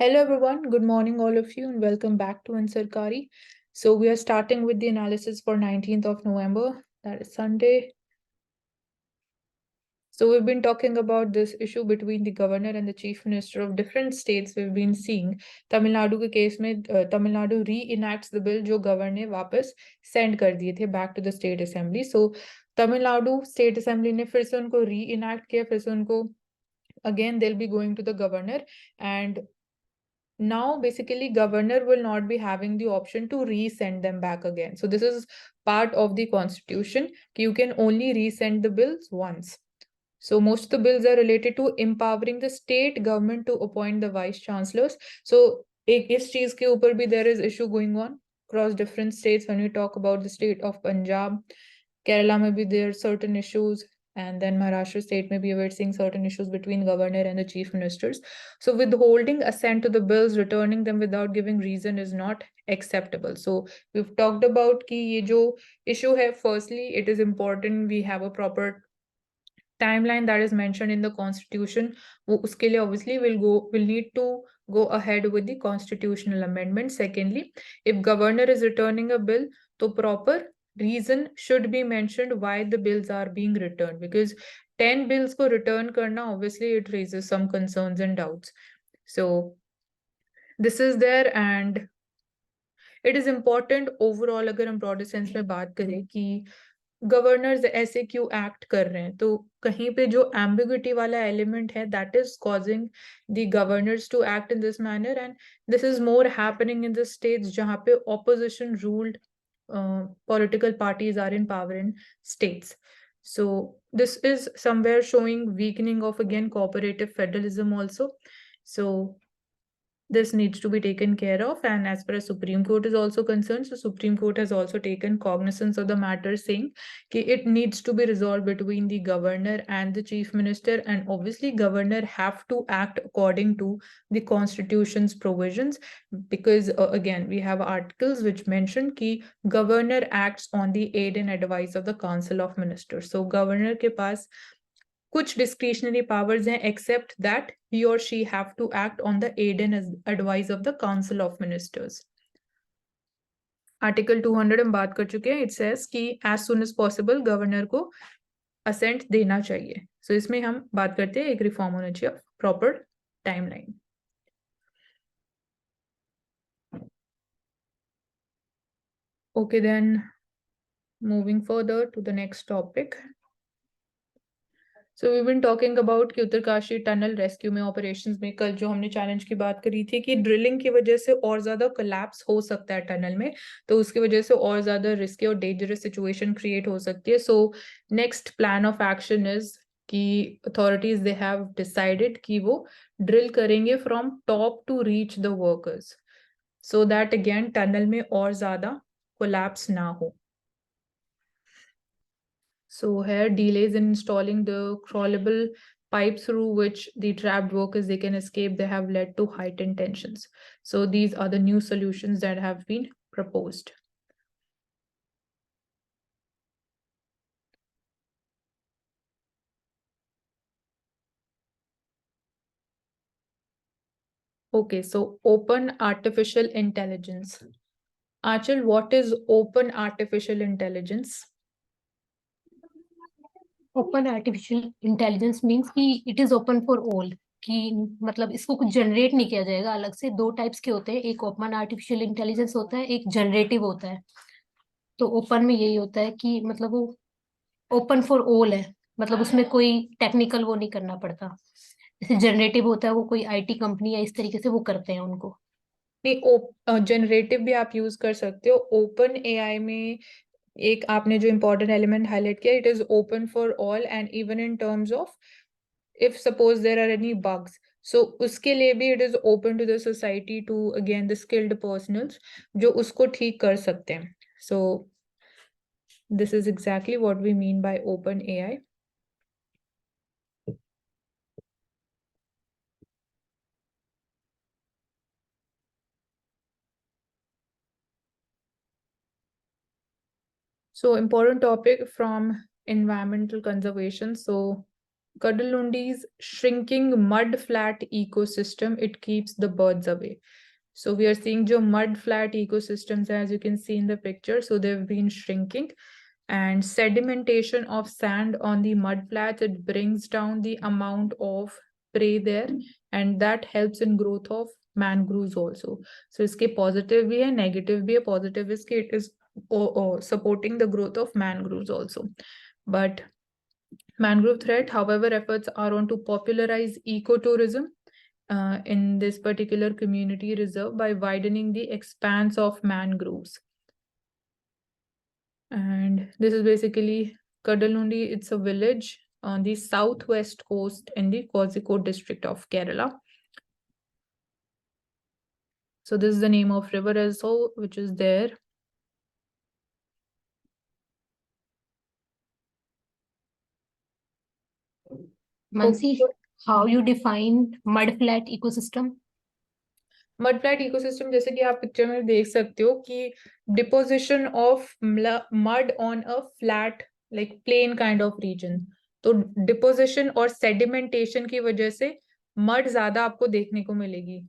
Hello everyone, good morning all of you and welcome back to Ansarkari. So we are starting with the analysis for 19th of November, that is Sunday. So we've been talking about this issue between the governor and the chief minister of different states. We've been seeing Tamil Nadu के case में Tamil Nadu reenacts the bill जो governor ने वापस send कर दिए थे back to the state assembly. So Tamil Nadu state assembly ने फिर से उनको reenact किया, फिर से उनको again they'll be going to the governor, and now basically governor will not be having the option to resend them back again. So this is part of the constitution. You can only resend the bills once. So most of the bills are related to empowering the state government to appoint the vice chancellors. So is चीज के ऊपर भी there is issue going on across different states. When we talk about the state of Punjab, Kerala maybe there are certain issues, and then Maharashtra state maybe we're seeing certain issues between governor and the chief ministers. So withholding assent to the bills, returning them without giving reason is not acceptable. So we've talked about कि ये जो issue है, firstly it is important we have a proper timeline that is mentioned in the constitution. वो उसके लिए obviously will need to go ahead with the constitutional amendment. Secondly, if governor is returning a bill, तो proper reason should be mentioned why the bills are being returned, because 10 bills को return करना obviously it raises some concerns and doubts. So this is there, and it is important overall अगर हम broader sense में बात करें कि governors ऐसे क्यों एक्ट कर रहे हैं, तो कहीं पे जो एम्बिग्युइटी वाला एलिमेंट है that is causing the governors to act in this manner, and this is more happening in the states जहाँ पे opposition ruled political parties are in power in states. So this is somewhere showing weakening of again cooperative federalism also. So this needs to be taken care of, and as far as Supreme Court is also concerned, so Supreme Court has also taken cognizance of the matter, saying that it needs to be resolved between the governor and the chief minister, and obviously governor have to act according to the constitution's provisions, because again we have articles which mention कि governor acts on the aid and advice of the council of ministers. So governor के पास कुछ discretionary powers हैं, except that he or she have to act on the aid and advice of the council of ministers. Article 200 हम बात कर चुके हैं. It says कि as soon as possible governor को असेंट देना चाहिए. सो इसमें हम बात करते हैं एक रिफॉर्म होना चाहिए, proper timeline. Okay, then moving further to the next topic. So we've been talking about कि उत्तरकाशी टनल रेस्क्यू में ऑपरेशंस में कल जो हमने चैलेंज की बात करी थी कि ड्रिलिंग की वजह से और ज्यादा कोलैप्स हो सकता है टनल में, तो उसकी वजह से और ज्यादा रिस्की और डेंजरस सिचुएशन क्रिएट हो सकती है. So next plan of action is कि अथॉरिटीज दे हैव डिसाइडेड कि वो ड्रिल करेंगे from top to reach the workers, so that again tunnel में और ज्यादा कोलैप्स ना हो. So here delays in installing the crawlable pipe through which the trapped workers they can escape, they have led to heightened tensions. So these are the new solutions that have been proposed. Okay, so open artificial intelligence. Achal, what is open artificial intelligence? Open artificial intelligence means कि it is open for all, कि मतलब इसको कुछ generate नहीं किया जाएगा अलग से. दो टाइप्स के होते हैं, एक ओपन आर्टिफिशियल इंटेलिजेंस होता है, एक जनरेटिव होता है. तो ओपन में यही होता है कि मतलब वो ओपन फॉर ऑल है, मतलब उसमें कोई टेक्निकल वो नहीं करना पड़ता. जैसे जनरेटिव होता है वो कोई आईटी कंपनी या इस तरीके से वो करते हैं उनको. नहीं, जनरेटिव भी आप यूज कर सकते हो. ओपन एआई में एक आपने जो इम्पोर्टेंट एलिमेंट हाईलाइट किया, it is open for all, and even in terms of if suppose there are any bugs, so उसके लिए भी it is open to the society to again the skilled personals जो उसको ठीक कर सकते हैं. So this is exactly what we mean by open AI. So important topic from environmental conservation. So Kadalundi's shrinking mud flat ecosystem, it keeps the birds away. So we are seeing jo mud flat ecosystems, as you can see in the picture, so they've been shrinking. And sedimentation of sand on the mud flats, it brings down the amount of prey there, and that helps in growth of mangroves also. So iske positive bhi hai, negative bhi hai. Positive is it is supporting the growth of mangroves also. But mangrove threat, however, efforts are on to popularize ecotourism in this particular community reserve by widening the expanse of mangroves. And this is basically Kadalundi. It's a village on the southwest coast in the Kozhikode district of Kerala. So this is the name of river also, which is there. Mansi, how you define mud flat ecosystem? Mud flat ecosystem जैसे कि आप picture में देख सकते हो कि deposition of mud on a flat like plain kind of region. तो deposition और सेडिमेंटेशन की वजह से मड ज्यादा आपको देखने को मिलेगी,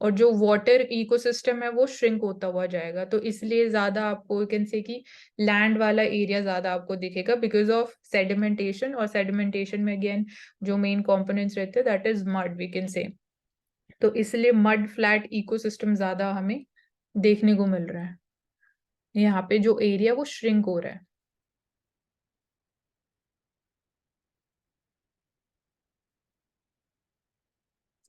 और जो वाटर इकोसिस्टम है वो श्रिंक होता हुआ जाएगा. तो इसलिए ज्यादा आपको कैन से कि लैंड वाला एरिया ज्यादा आपको दिखेगा बिकॉज ऑफ सेडिमेंटेशन. और सेडिमेंटेशन में अगेन जो मेन कंपोनेंट्स रहते हैं that is mud we can say. तो इसलिए मड फ्लैट इकोसिस्टम ज्यादा हमें देखने को मिल रहा है. यहाँ पे जो एरिया वो श्रिंक हो रहा है.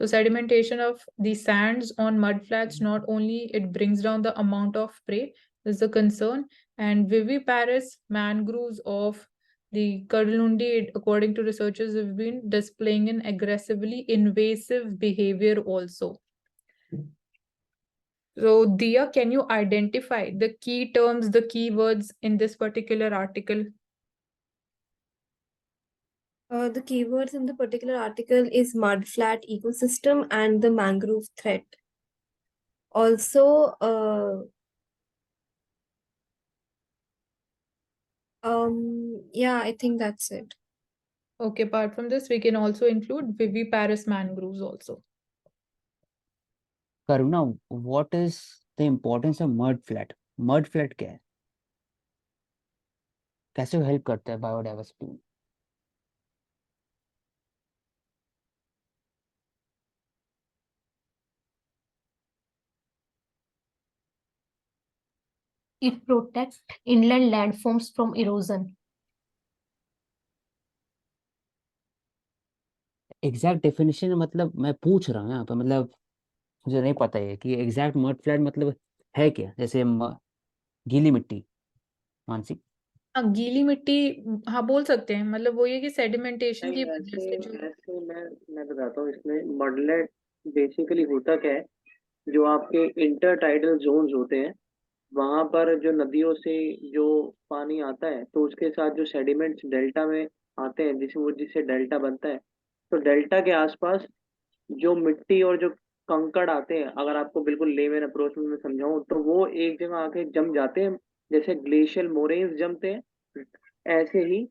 So sedimentation of the sands on mud flats, not only it brings down the amount of prey, this is a concern. And viviparous mangroves of the Kadalundi, according to researchers, have been displaying an aggressively invasive behavior also. So Dia, can you identify the key terms, the keywords in this particular article? The keywords in the particular article is mud flat ecosystem and the mangrove threat. Also, yeah, I think that's it. Okay, apart from this, we can also include viviparous mangroves also. Karuna, what is the importance of mud flat? Mud flat क्या है? कैसे help करता है biodiversity में? It protects inland landforms from erosion. Exact definition मतलब मैं पूछ रहा हूँ यहाँ पे, मतलब मुझे नहीं पता है कि एग्जैक्ट मड फ्लैट मतलब है क्या. जैसे गीली मिट्टी. मानसी, गीली मिट्टी हाँ बोल सकते हैं. मतलब वो ये कि सेडिमेंटेशन की नहीं, वजह ऐसे से जो ऐसे मैं बताता हूँ. इसमें मडलेट बेसिकली होता क्या है, जो आपके इंटर टाइडल जोन्स होते हैं वहां पर जो नदियों से जो पानी आता है तो उसके साथ जो सेडिमेंट्स डेल्टा में आते हैं जिससे डेल्टा बनता है. तो डेल्टा के आसपास जो मिट्टी और जो कंकड़ आते हैं, अगर आपको बिल्कुल लेमन अप्रोच में मैं समझाऊं तो वो एक जगह आके जम जाते हैं. जैसे ग्लेशियल मोरेन्स जमते हैं ऐसे ही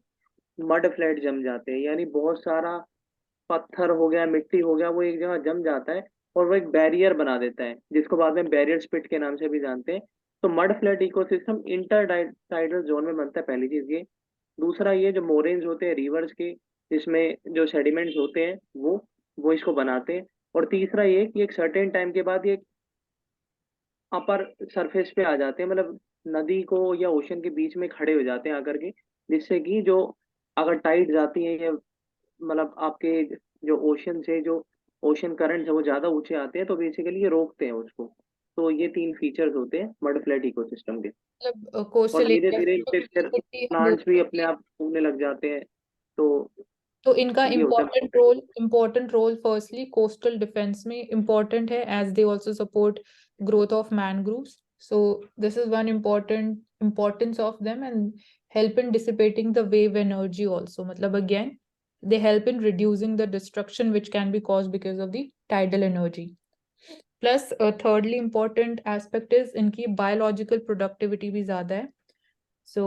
मड फ्लैट जम जाते हैं. यानी बहुत सारा पत्थर हो गया, मिट्टी हो गया, वो एक जगह जम जाता है और वो एक बैरियर बना देता है जिसको बाद में बैरियर स्पिट के नाम से भी जानते हैं. तो mud flat ecosystem inter tidal zone में बनता है, पहली चीज ये. दूसरा ये जो मोरेन्स होते हैं रिवर्स के, जिसमें जो सेडिमेंट्स होते हैं वो इसको बनाते हैं. और तीसरा ये कि एक सर्टेन टाइम के बाद ये अपर सरफेस पे आ जाते हैं, मतलब नदी को या ओशन के बीच में खड़े हो जाते हैं आकर के. जिससे कि जो अगर टाइड जाती है या मतलब आपके जो ओशन से जो ओशन करंट है वो ज्यादा ऊंचे आते हैं तो बेसिकली ये रोकते हैं उसको. तो ये तीन फीचर्स होते हैं मड फ्लैट इकोसिस्टम के. मतलब और कोस्टल धीरे एरिया धीरे इनसे फिर मिट्टी हम प्लांट्स भी बोलते अपने हैं. आप उगने लग जाते हैं. तो तो इनका ये होता है. Important role firstly coastal defence में इम्पोर्टेंट है, as they also support growth of mangroves. So this is one importance of them, and help in dissipating the wave energy also. मतलब again they help in reducing the destruction which can be caused because of the tidal energy. Plus thirdly important aspect is इनकी biological productivity भी ज्यादा है. So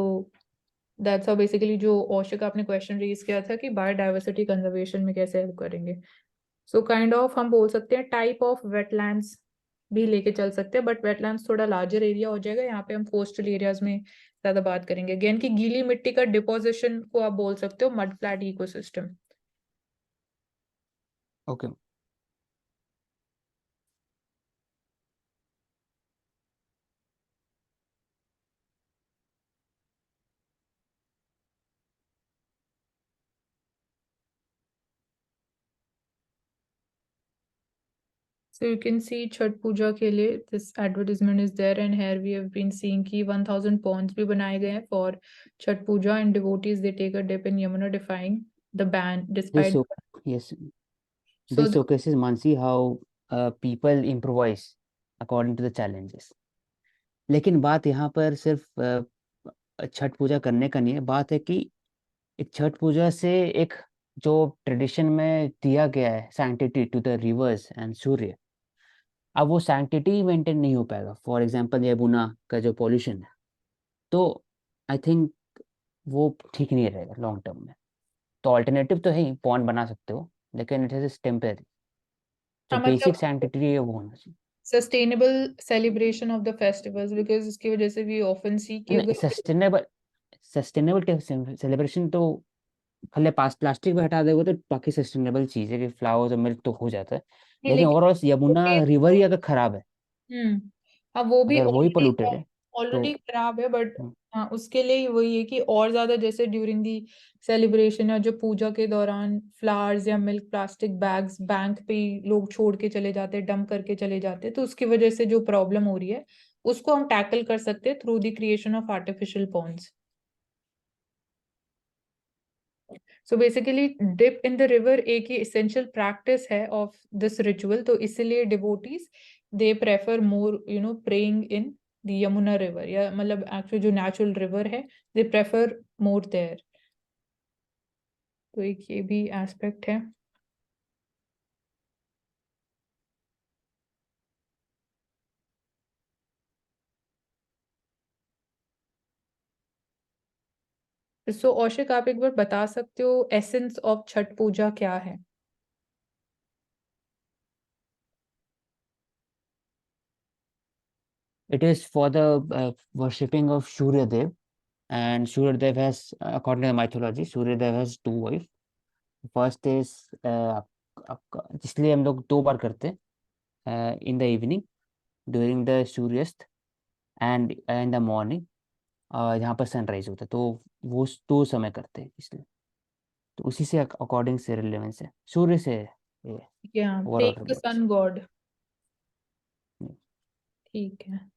that's how basically जो औशिक आपने question raise किया था कि बायोडाइवर्सिटी कंजर्वेशन में कैसे हेल्प करेंगे. सो काइंड ऑफ हम बोल सकते हैं टाइप ऑफ वेटलैंड्स भी लेके चल सकते हैं, बट वेटलैंड्स थोड़ा लार्जर एरिया हो जाएगा. यहाँ पे हम कोस्टल एरियाज में ज्यादा बात करेंगे. अगेन की गीली मिट्टी का डिपोजिशन को आप बोल सकते हो mud flat ecosystem. Okay. So you can see Chhath Puja के लिए this advertisement is there, and here we have been seeing कि 1000 ponds भी बनाए गए हैं for Chhath Puja, and devotees they take a dip in Yamuna defying the ban This despite. yes, So this showcases, Mansi, how people improvise according to the challenges. लेकिन बात यहाँ पर सिर्फ छठ पूजा करने का नहीं है. बात है कि एक छठ पूजा से एक जो ट्रेडिशन में दिया गया है sanctity to the rivers and Surya, अब वो सैंक्टिटी मेंटेन नहीं हो पाएगा. फॉर एग्जांपल यमुना का जो पॉल्यूशन है, तो आई थिंक वो ठीक नहीं रहेगा लॉन्ग टर्म में. तो ऑल्टरनेटिव तो है ही, पॉन्ड बना सकते हो, लेकिन इट इज टेम्पररी. जो हाँ, बेसिक मतलब सैंक्टिटी है वो होना चाहिए. sustainable celebration of the festivals, because इसकी वजह से we often see कि नहीं, अगर सस्टेनेबल सेलिब्रेशन तो खाली प्लास्टिक भी हटा देगा तो बाकी सस्टेनेबल चीज है कि फ्लावर्स और मिल्क तो हो जाता है. नहीं, लेकिन लेकिन ओवरऑल यमुना रिवर ही अगर खराब है, हाँ वो भी अगर वही पोल्यूटेड है, तो ऑलरेडी खराब है, बट हम्म, हाँ उसके लिए वही है कि और ज्यादा जैसे ड्यूरिंग दी सेलिब्रेशन या जो पूजा के दौरान फ्लावर्स या मिल्क प्लास्टिक बैग्स बैंक पे ही लोग छोड़ के चले जाते हैं, डंप करके चले जाते हैं, तो उसकी वजह से जो प्रॉब्लम हो रही है उसको हम टैकल कर सकते हैं through the creation of artificial ponds. So basically dip in the river एक ही इसेंशियल प्रैक्टिस है ऑफ दिस रिचुअल, तो इसीलिए devotees they prefer more praying in the Yamuna river, या मतलब एक्चुअली जो नेचुरल रिवर है दे प्रेफर मोर देयर. तो एक ये भी एस्पेक्ट है. सो औशिक आप एक बार बता सकते हो एसेंस ऑफ छठ पूजा क्या है? it is for the worshipping of Surya Dev. And Surya Dev has, according to the mythology, Surya Dev has two wives. First is आपका, इसलिए हम लोग दो बार करते हैं, in the evening during the सूर्यास्त एंड इन द मॉर्निंग जहाँ पर सनराइज होता है, तो वो दो समय करते हैं इसलिए. तो उसी से अकॉर्डिंग से रिलेवेंस है, सूर्य से क्या overall praying the relevance. Sun God. ठीक है.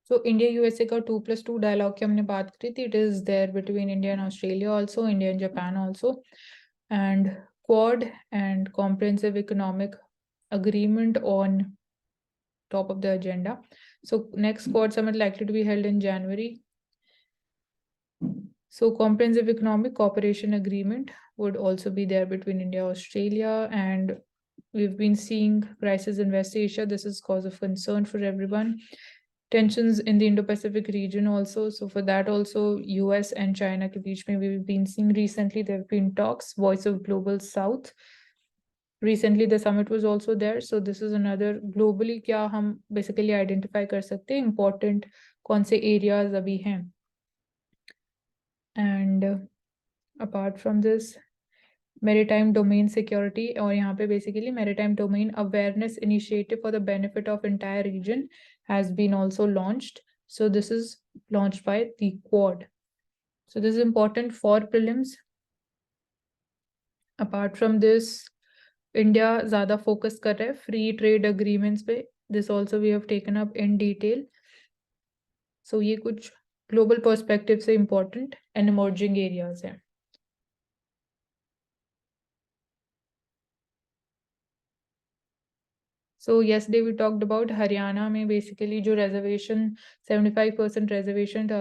सो इंडिया यूएसए का 2+2 डायलॉग की हमने बात करी थी. It is there between India and Australia also, India and Japan also, and Quad and comprehensive economic agreement on top of the agenda. So next Quad Summit likely to be held in January. So comprehensive economic cooperation agreement would also be there between India, Australia, and we've been seeing crisis in West Asia. This is cause of concern for everyone. Tensions in the Indo-Pacific region also. So for that also, US and China के बीच में we've been seeing recently there have been talks. Voice of Global South. Recently the summit was also there, so this is another globally क्या हम basically identify कर सकते हैं important कौन से areas अभी हैं. And apart from this maritime domain security, और यहाँ पे basically maritime domain awareness initiative for the benefit of entire region has been also launched. So this is launched by the Quad. So this is important for prelims. Apart from this, India ज्यादा focus कर रहा है free trade agreements पे. This also we have taken up in detail. So ये कुछ global perspective से important and emerging areas हैं। So yesterday we talked about Haryana में basically जो reservation 75% reservation था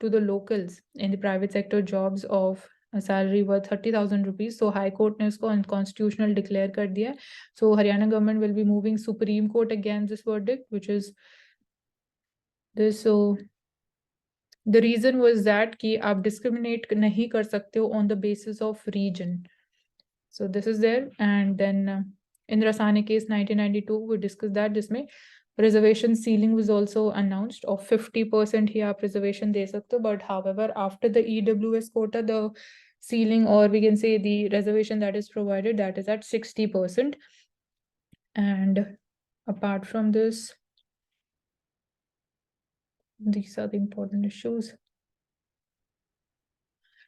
to the locals in the private sector jobs of a salary worth 30,000 rupees. So High Court ने उसको unconstitutional declare कर दिया। So Haryana government will be moving Supreme Court against this verdict, which is this. So the reason was that कि आप discriminate नहीं कर सकते हो on the basis of region. So this is there, and then Indra Sane case 1992 we discussed that, जिसमें reservation ceiling was also announced of 50% ही आप reservation दे सकते हो, but however after the EWS quota the ceiling, or we can say the reservation that is provided, that is at 60%. And apart from this, these are the important issues.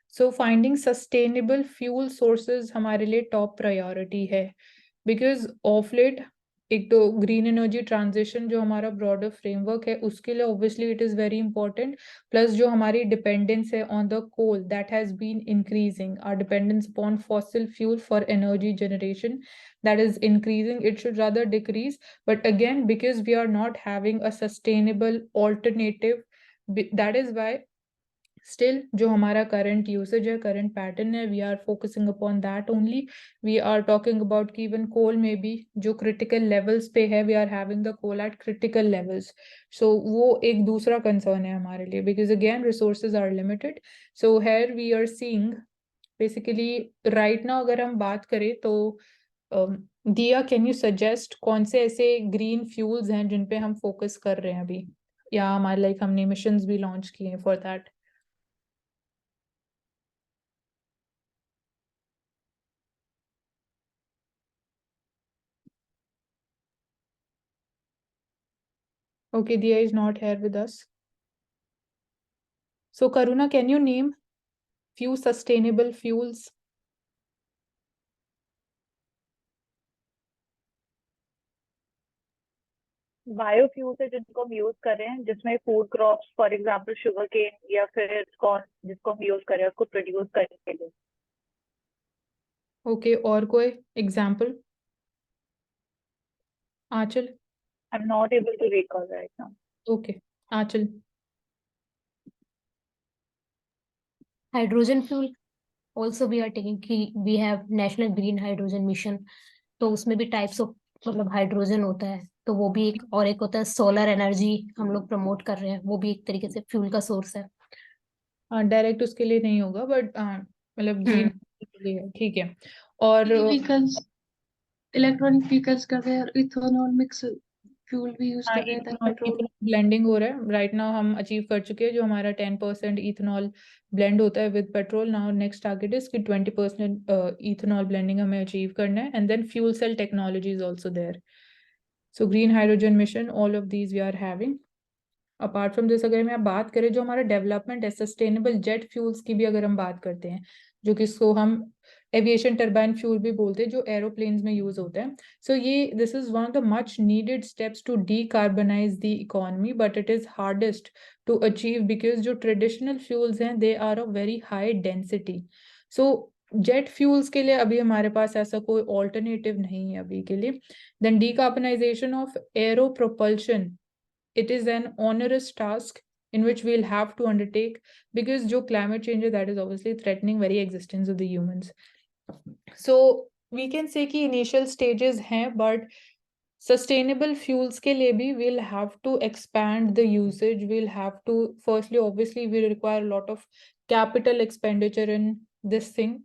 So finding sustainable fuel sources हमारे लिए top priority है, because of late एक तो green energy transition जो हमारा broader framework है उसके लिए obviously it is very important, plus जो हमारी डिपेंडेंस है on the coal that has been increasing, our dependence upon fossil fuel for energy generation that is increasing, it should rather decrease, but again because we are not having a sustainable alternative, that is why still जो हमारा current usage है, current pattern है, we are focusing upon that only. We are talking about कि even coal में भी जो critical levels पे है, we are having the coal at critical levels. So वो एक दूसरा concern है हमारे लिए, because again resources are limited. So here we are seeing basically right now अगर हम बात करें तो दिया, can you suggest कौन से ऐसे green fuels हैं जिन पे हम focus कर रहे हैं अभी, या हमारे like हमने missions भी launch किए हैं for that? Okay, Dia is not here with us. So Karuna, can you name few sustainable fuels? Biofuels है जिनको हम यूज कर रहे हैं, जिसमें food crops for example sugar cane या फिर कॉर्न जिसको हम यूज कर रहे हैं उसको प्रोड्यूस करने के लिए। Okay, और कोई example? Achal? I am not able to recall right now. Okay, Achal. Hydrogen fuel also we are taking कि we have national green hydrogen mission, तो उसमें भी टाइप्स ऑफ मतलब हाइड्रोजन होता है, तो वो भी एक, और एक होता है सोलर एनर्जी हम लोग प्रमोट कर रहे हैं, वो भी एक तरीके से फ्यूल का सोर्स है। डायरेक्ट उसके लिए नहीं होगा, बट मतलब ग्रीन के लिए है, ठीक है। और व्हीकल्स, इलेक्ट्रॉनिक व्हीकल्स कर रहे हैं और इथेनॉल मिक्स फ्यूल भी यूज कर रहे हैं, पेट्रोल ब्लेंडिंग हो रहा है राइट नाउ, हम अचीव कर चुके हैं जो हमारा 10% इथेनॉल ब्लेंड होता है with petrol. Now next target is कि 20% इथेनॉल ब्लेंडिंग हमें अचीव करना है, and then fuel cell technology is also there. So green hydrogen mission, all of these we are having. Apart from this अगर मैं बात करें जो हमारा डेवलपमेंट है, सस्टेनेबल जेट फ्यूल्स की भी अगर हम बात करते हैं, जो कि इसको हम एविएशन टर्बाइन फ्यूल भी बोलते हैं, जो एरोप्लेन्स में यूज होता है। सो ये this is one of the much needed steps to decarbonise the economy, but it is hardest to achieve because जो ट्रेडिशनल फ्यूल्स हैं they are of very high density. So jet fuels के लिए अभी हमारे पास ऐसा कोई alternative नहीं है अभी के लिए। Then decarbonisation of aero propulsion, it is an onerous task in which we'll have to undertake, because जो climate change है that is obviously threatening very existence of the humans. So we can say कि initial stages हैं, but sustainable fuels के लिए भी we'll have to expand the usage. We'll have to, firstly obviously we require a lot of capital expenditure in this thing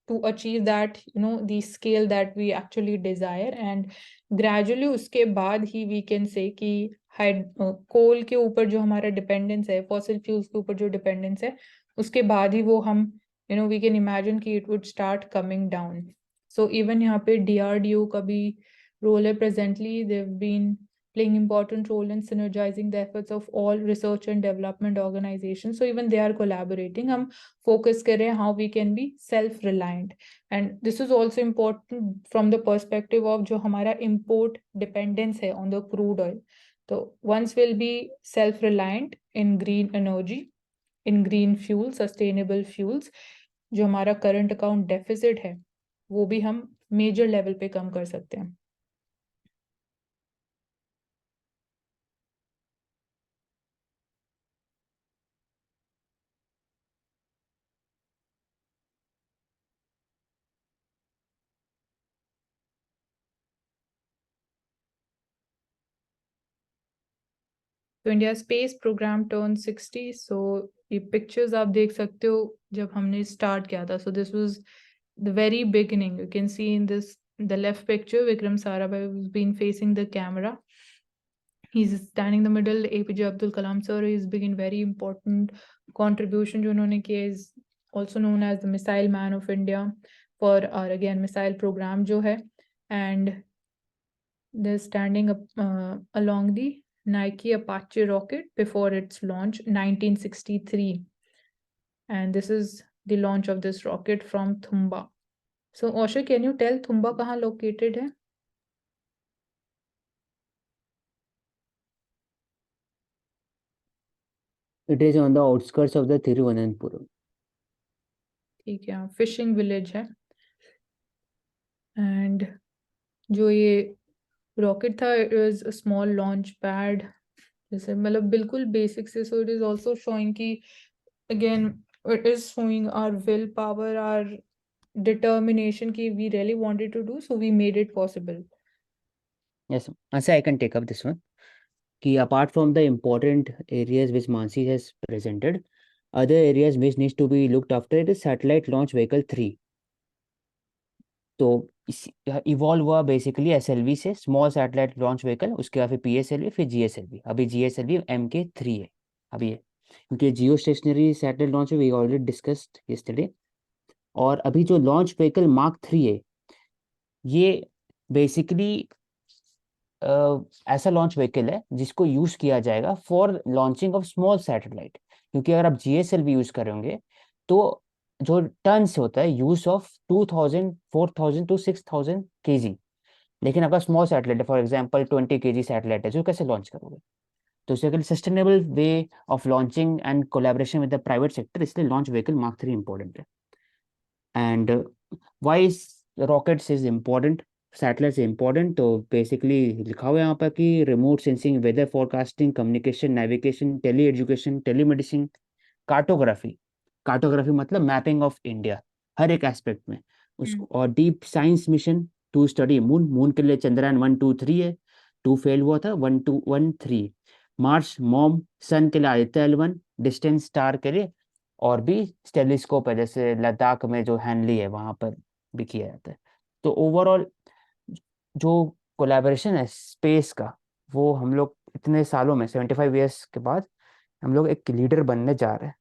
to achieve that, you know, the scale that we actually desire, and gradually उसके बाद ही we can say कि कोल के ऊपर जो हमारा dependence है, fossil fuels के ऊपर जो डिपेंडेंस है, उसके बाद ही वो हम you know we can imagine कि it would start coming down. So even यहाँ पे DRDO का भी रोल है presently, they have been playing important role in synergizing the efforts of all research and development organizations. So even they are collaborating. हम focus कर रहे हैं how we can be self-reliant, and this is also important from the perspective of जो हमारा import dependence है on the crude oil. So once we'll be self-reliant in green energy, in green fuel, sustainable fuels, जो हमारा current account deficit है वो भी हम major level पे कम कर सकते हैं। तो इंडिया स्पेस प्रोग्राम टर्न 60। सो ये पिक्चर्स आप देख सकते हो जब हमने स्टार्ट किया था। So this was the very beginning. You can see in this the left picture Vikram Sarabhai has been facing the camera. He's standing in the middle. APJ Abdul Kalam sir is been very important contribution जो उन्होंने किया, is also known as the missile man of India for our again missile program जो है, and they're standing up along the Nike Apache rocket before its launch 1963, and this is the launch of this rocket from Thumba. So Osha, can you tell Thumba कहाँ located है? It is on the outskirts of the Thiruvananthapuram. ठीक है, fishing village है। And जो ये rocket था, it was a small launch pad, जैसे मतलब बिल्कुल बेसिक से। So it is also showing कि again it is showing our willpower, our determination ki we really wanted to do, so we made it possible. Yes, Asa, I can take up this one. Ki apart from the important areas which Mansi has presented, other areas which needs to be looked after is satellite launch vehicle 3. तो evolve हुआ basically SLV से, small satellite launch vehicle, उसके बाद फिर PSLV, फिर GSLV. अभी GSLV MK3 है अभी है, क्योंकि geostationary satellite launch we already discussed yesterday. और अभी जो लॉन्च व्हीकल मार्क 3 है, ये बेसिकली ऐसा लॉन्च व्हीकल है जिसको यूज किया जाएगा for launching of small satellite. क्योंकि अगर आप जीएसएलवी यूज करेंगे तो जो टन्स होता है यूज ऑफ 2000 4000 टू 6000 kg, लेकिन आपका स्मॉल सैटेलाइट है, फॉर एग्जांपल 20 kg सैटेलाइट है, जो कैसे लॉन्च करोगे? तो इसके लिए sustainable way of launching and collaboration with the private sector, इसलिए लॉन्च व्हीकल मार्क 3 इंपॉर्टेंट है। And why rockets is important, satellite से इम्पोर्टेंट, तो बेसिकली लिखा हुआ है यहाँ पर कि remote sensing, weather forecasting, communication, navigation, tele education, telemedicine, cartography, cartography मतलब मैपिंग ऑफ इंडिया हर एक एस्पेक्ट में उसको, और deep science mission to study moon, moon के लिए चंद्रयान 1 2 3 है, 2 फेल हुआ था, 1 2 1 3। मार्स मॉम, सन के लिए आदित्य L1, डिस्टेंस स्टार के लिए, और भी टेलीस्कोप है जैसे लद्दाख में जो हैंडली है वहां पर भी किया जाता है। तो ओवरऑल जो कोलैबोरेशन है स्पेस का, वो हम लोग इतने सालों में 75 ईयर्स के बाद हम लोग एक लीडर बनने जा रहे हैं,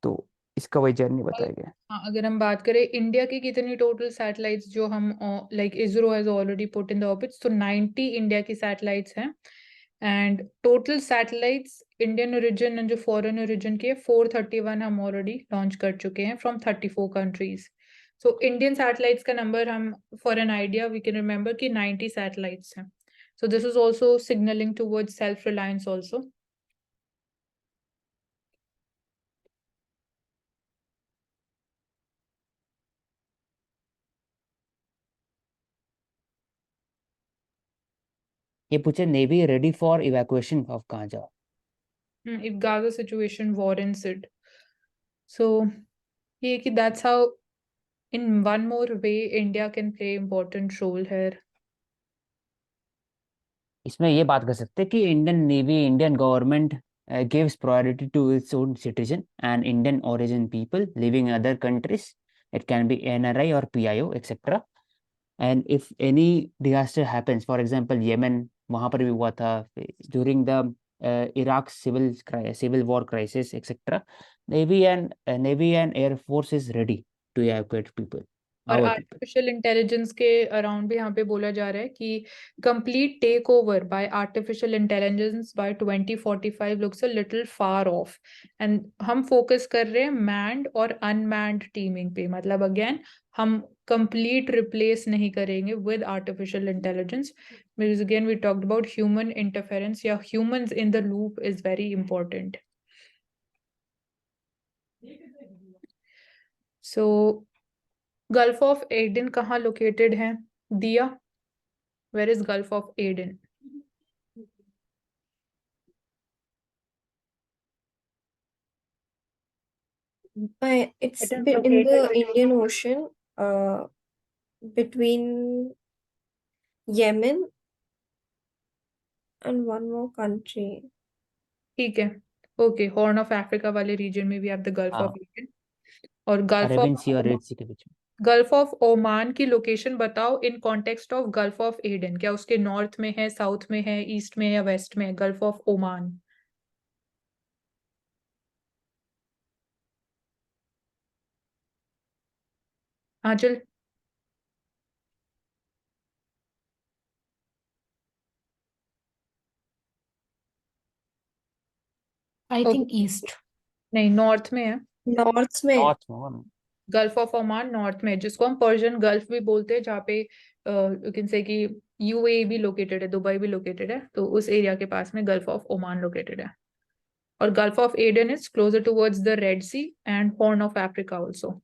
तो इसका वही जर्नी बताया गया है। हाँ, अगर हम बात करें इंडिया की कितनी टोटल सैटेलाइट्स जो हम like ISRO has already put in the orbit, तो 90 इंडिया की सैटेलाइट्स हैं। And total satellites Indian origin and जो फॉरेन ओरिजिन के 431 हम ऑलरेडी लॉन्च कर चुके हैं from 34 countries. So Indian satellites का नंबर हम for an idea we can remember कि 90 सैटेलाइट्स हैं। So this is also signalling towards self reliance also. ये पूछे navy ready for evacuation of गांजा, if Gaza situation warrants it. So that's how in one more way India can play important role here. इसमें ये बात कर सकते हैं कि Indian navy, Indian government gives priority to its own citizen and Indian origin people living in other countries. It can be NRI or PIO, etc. And if any disaster happens, for example, Yemen, वहाँ पर भी हुआ था during the Iraq civil war crisis, etc. Navy and Air Force is ready to evacuate people. और Our people. Artificial intelligence के around भी यहाँ पे बोला जा रहा है कि complete take over by artificial intelligence by 2045 looks a little far off. And हम फोकस कर रहे हैं मैन्ड और अनमैन्ड टीमिंग पे। मतलब अगेन हम कंप्लीट रिप्लेस नहीं करेंगे with artificial intelligence, because again we talked about human interference या humans in the loop is very important. So gulf of Aden कहाँ लोकेटेड है? Diya, where is gulf of Aden? It's It is in the located Indian Ocean, between Yemen and one more country. ठीक है, okay, horn of Africa वाले reason में भी आप the gulf हाँ, of Aden. और गल्फ अरेबियन ऑफ सी और red सी के बीच में। गल्फ ऑफ ओमान की लोकेशन बताओ in context of gulf of Aiden. क्या उसके नॉर्थ में है, साउथ में है, ईस्ट में है या वेस्ट में है Gulf of Oman? Anchal? I think okay, east. नहीं, नॉर्थ में है। North में नॉर्थ में होगा ना। गल्फ ऑफ ओमान नॉर्थ में है, जिसको हम पर्शियन गल्फ भी बोलते हैं, जहाँ पे यू कैन से कि यूएई भी लोकेटेड है, दुबई भी लोकेटेड है, तो उस एरिया के पास में गल्फ ऑफ ओमान लोकेटेड है। और Gulf of Aden is closer towards the Red Sea and Horn of Africa also.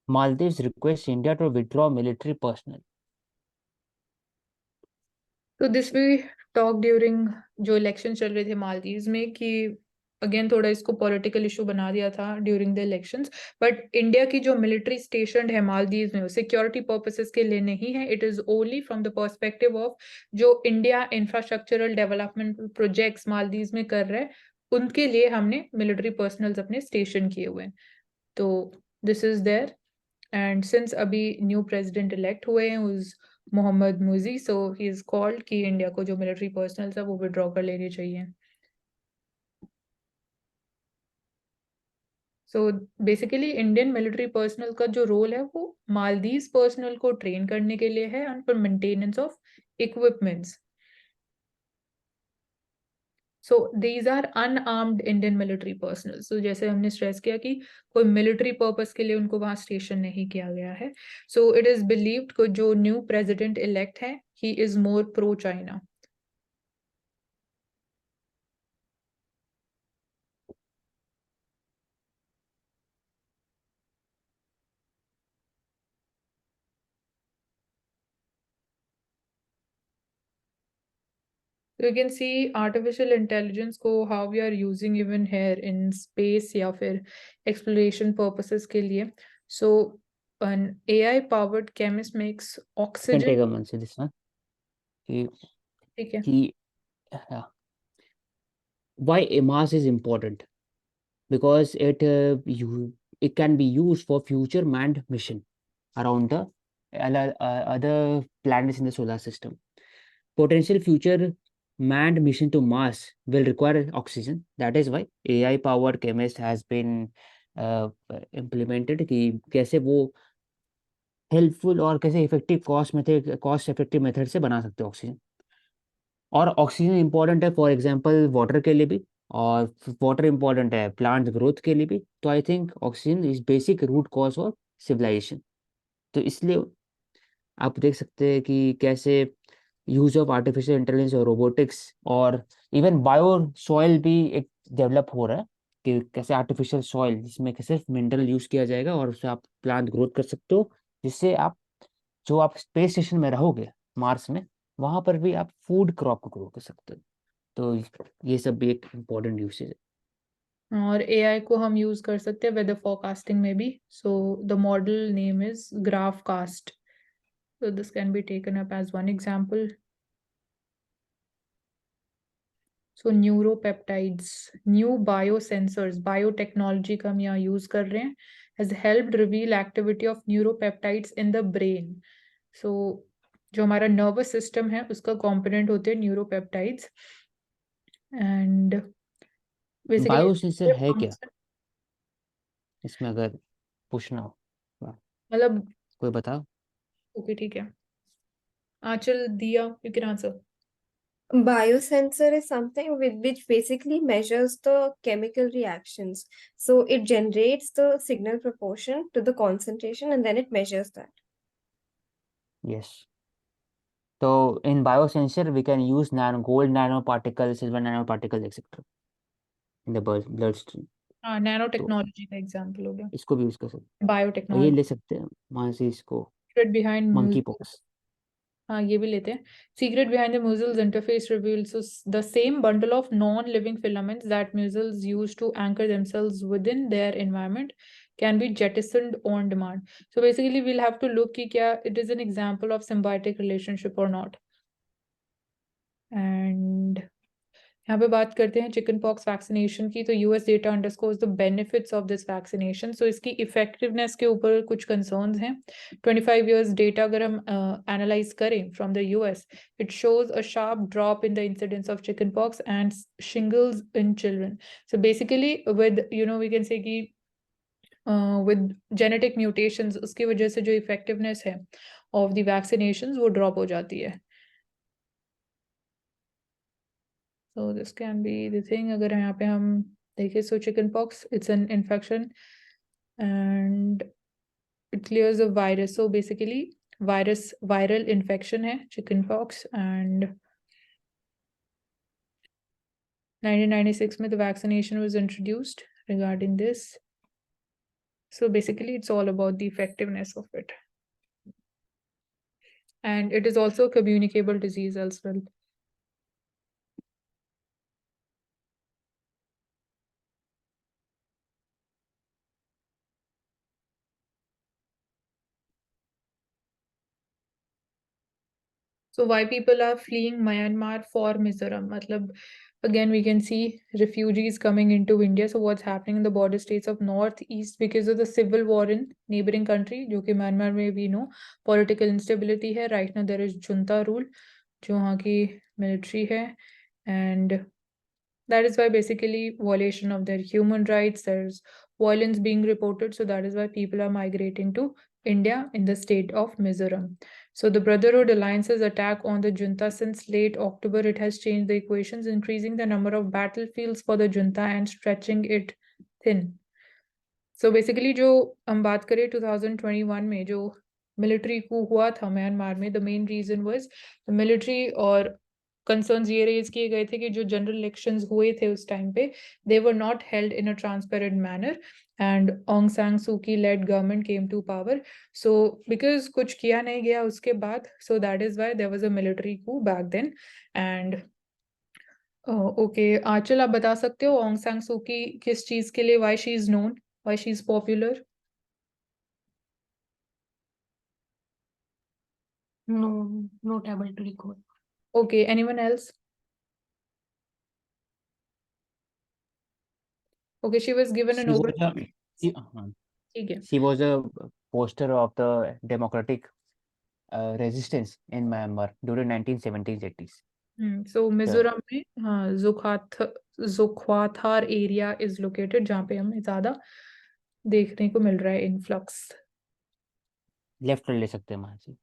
Maldives requests India to withdraw military personnel. तो दिस वी टॉक ड्यूरिंग जो election चल रहे थे मालदीव्स में, कि अगेन थोड़ा इसको पॉलिटिकल इशू बना दिया था during the elections. But India की जो मिलिट्री स्टेशन है मालदीव्स में, वो सिक्योरिटी पर्पसेस के लिए नहीं है। It is only from the perspective of जो India infrastructural development projects Maldives में कर रहे हैं, उनके लिए हमने मिलिट्री पर्सनल्स अपने स्टेशन किए हुए हैं। तो this is there. And since अभी न्यू प्रेसिडेंट इलेक्ट हुए हैं उस Mohammed Muizzu, so he is called कि इंडिया को जो मिलिट्री पर्सनल्स है वो विड्रॉ कर लेने चाहिए। So basically Indian military personal का जो रोल है वो मालदीव्स पर्सनल को ट्रेन करने के लिए है and for maintenance of equipments. So these are unarmed Indian military personnel. So जैसे हमने स्ट्रेस किया कि कोई मिलिट्री पर्पस के लिए उनको वहां स्टेशन नहीं किया गया है। सो इट इज बिलीव्ड को जो न्यू प्रेसिडेंट इलेक्ट है he is more pro China. So you can see artificial intelligence को how we are using even here in space या फिर exploration purposes के लिए. So an AI powered chemist makes Can oxygen. take a month to this one. ठीक है. Yeah. Why a Mars is important? Because it can be used for future manned mission around the other planets in the solar system. Potential future manned mission to Mars will require oxygen. That is why AI powered chemist has been implemented कि कैसे वो helpful और कैसे effective cost effective method से बना सकते हैं oxygen. और ऑक्सीजन इंपॉर्टेंट है फॉर एग्जांपल वाटर के लिए भी, और वाटर इंपॉर्टेंट है प्लांट ग्रोथ के लिए भी। तो I think oxygen is basic root cause of civilisation. तो इसलिए आप देख सकते हैं कि कैसे यूज ऑफ आर्टिफिशियल इंटेलिजेंस और रोबोटिक्स और इवन बायो सॉइल भी एक डेवलप हो रहा है, कि कैसे आर्टिफिशियल सॉइल जिसमें सिर्फ मिनरल यूज किया जाएगा और उससे आप प्लांट ग्रोथ कर सकते हो, जिससे आप जो आप स्पेस स्टेशन में रहोगे मार्स में, वहां पर भी आप फूड क्रॉप को ग्रो कर सकते हो। तो ये सब भी एक इम्पोर्टेंट यूसेज है। और AI को हम यूज कर सकते हैं वेदर फोरकास्टिंग में भी। So the model name is GraphCast. So this can be taken up as one example. So neuropeptides, new biosensors, biotechnology का हम यहाँ use कर रहे हैं, has helped reveal activity of neuropeptides in the brain. So जो हमारा nervous system है उसका component होते हैं neuropeptides and basically बायोसेंसर है क्या इसमें, अगर पूछना हो मतलब कोई बताओ। ओके ठीक है। आंचल, दिया, you can answer. Biosensor is something which basically measures the chemical reactions. So it generates the signal proportion to the concentration and then it measures that. Yes. So in biosensor, we can use gold nanoparticles, silver nanoparticles, etc. in the bloodstream. हाँ, nanotechnology का example हो गया, इसको भी use कर सकते हैं, और ये biotechnology. ले सकते हैं वहां से इसको Secret behind monkey measles. Pox. हाँ, ये भी लेते हैं. Secret behind the measles interface reveals so the same bundle of non-living filaments that measles use to anchor themselves within their environment can be jettisoned on demand. So basically, we'll have to look कि क्या it is an example of symbiotic relationship or not. And यहाँ पे बात करते हैं chicken pox vaccination की. तो US data underscores the benefits of this vaccination. So इसकी इफेक्टिवनेस के ऊपर कुछ कंसर्न्स हैं. 25 इयर्स डेटा अगर हम एनालाइज करें from the US, it shows a sharp drop in the incidence of chickenpox and shingles in children. So basically with we can say कि with genetic mutations, उसकी वजह से जो effectiveness है of the vaccinations वो drop हो जाती है. So this can be the thing. अगर यहाँ पे हम देखें, so chicken pox, it's an infection and it clears a virus. So basically viral infection है chicken pox, and 1996 में the vaccination was introduced regarding this. So basically it's all about the effectiveness of it. And it is also a communicable disease as well. So why people are fleeing Myanmar for Mizoram? Matlab, again, we can see refugees coming into India. So what's happening in the border states of Northeast because of the civil war in neighboring country, जो कि Myanmar में we know political instability है. Right now there is junta rule, जो वहाँ की military है, and that is why basically violation of their human rights, there's violence being reported. So that is why people are migrating to India in the state of Mizoram. So the Brotherhood Alliance's attack on the junta since late October, it has changed the equations, increasing the number of battlefields for the junta and stretching it thin. So basically जो हम बात करें 2021 में जो military coup हुआ था Myanmar में, the main reason was the military, और concerns ये रेज किए गए थे कि जो general elections हुए थे उस टाइम पे, they were not held in a transparent manner and Aung San Suu Kyi led government came to power. So because कुछ किया नहीं गया उसके बाद, so that is why there was a military coup back then. And okay Anchal, आप बता सकते हो ऑन्ग सांग सू की किस चीज के लिए, why she is known, why she is popular? No, not able to recall. Okay, anyone else? Okay, she was given a Nobel. ठीक है. She was a poster of the democratic resistance in Myanmar during 1970s 80s. सो मिजोरम में हाँ जोख्वाथार area is located, जहाँ पे हमें ज्यादा देखने को मिल रहा है इन्फ्लक्स. लेफ्ट ले सकते हैं वहां से.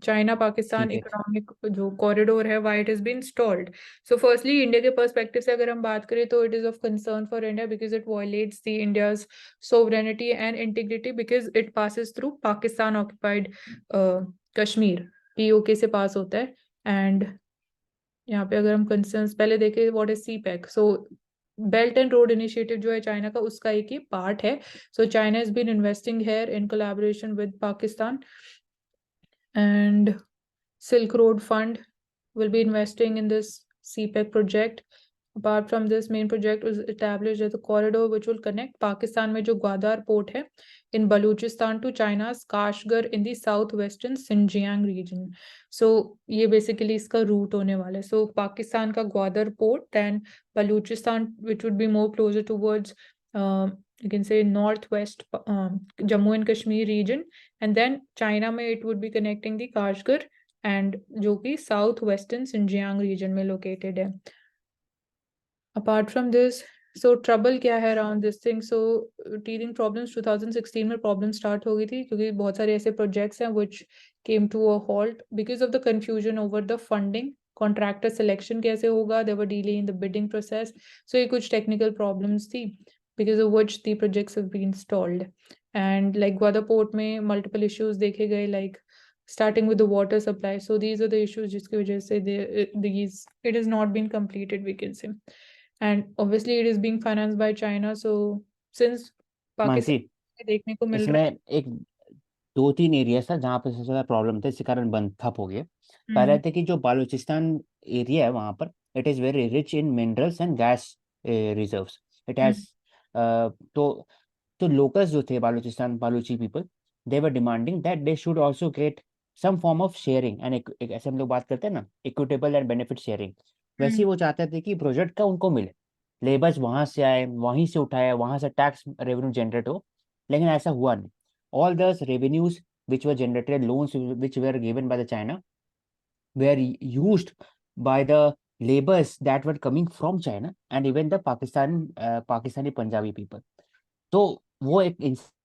चाइना पाकिस्तान ठीक है. इकोनॉमिक जो कॉरिडोर है, why it is been stalled. So firstly India के पर्सपेक्टिव से अगर हम बात करें तो it is of concern for India because it violates the India's sovereignty and integrity because it passes through Pakistan occupied Kashmir, POK से पास होता है. एंड यहाँ पे अगर हम कंसर्न्स पहले देखें, what is CPEC. So Belt and Road Initiative जो है चाइना का, उसका एक ही पार्ट है. So China is been investing here in collaboration with Pakistan, and Silk Road Fund will be investing in this CPEC project. Apart from this, main project was established as a corridor which will connect Pakistan में जो Gwadar port है in Balochistan to China's Kashgar in the southwestern Xinjiang region. So ये basically इसका route होने वाला है. So Pakistan का Gwadar port, then Balochistan which would be more closer towards you can say northwest Jammu and Kashmir region, and then China में it would be connecting the Kashgar and जो कि southwestern Xinjiang region में located है. Apart from this, so trouble क्या है around this thing? So teething problems 2016 में problem start हो गई थी क्योंकि बहुत सारे ऐसे projects हैं which came to a halt because of the confusion over the funding contractor selection कैसे होगा, there were delay in the bidding process. So ये कुछ टेक्निकल प्रॉब्लम्स थी because of which the projects have been stalled. And like Gwada Port में multiple issues देखे गए, like starting with the water supply. So these are the issues जिसकी वजह से it has not been completed, we can say. And obviously it is being financed by China. So since Mansi, Pakistan देखने को मिल रहा इसमें एक 2-3 एरियाज था जहाँ पे सबसे ज्यादा प्रॉब्लम था, इसी कारण बंद ठप हो गया. है. पहले थे कि जो बालूचिस्तान एरिया है वहाँ पर it is very rich in minerals and gas reserves. It has तो लोकल्स जो थे Balochistan, Baluchi people, they were demanding that they should also get some form of sharing and एक ऐसे हम लोग बात करते हैं ना, इक्विटेबल एंड बेनिफिट शेयरिंग. वैसे ही वो चाहते थे कि प्रोजेक्ट का उनको मिले, लेबर्स वहां से आए, वहीं से उठाए, वहां से टैक्स रेवेन्यू जनरेट हो. लेकिन ऐसा हुआ नहीं. All those revenues which were generated, loans which were given by the China, were used by the laborers that were coming from China and even the Pakistani Punjabi people. तो वो एक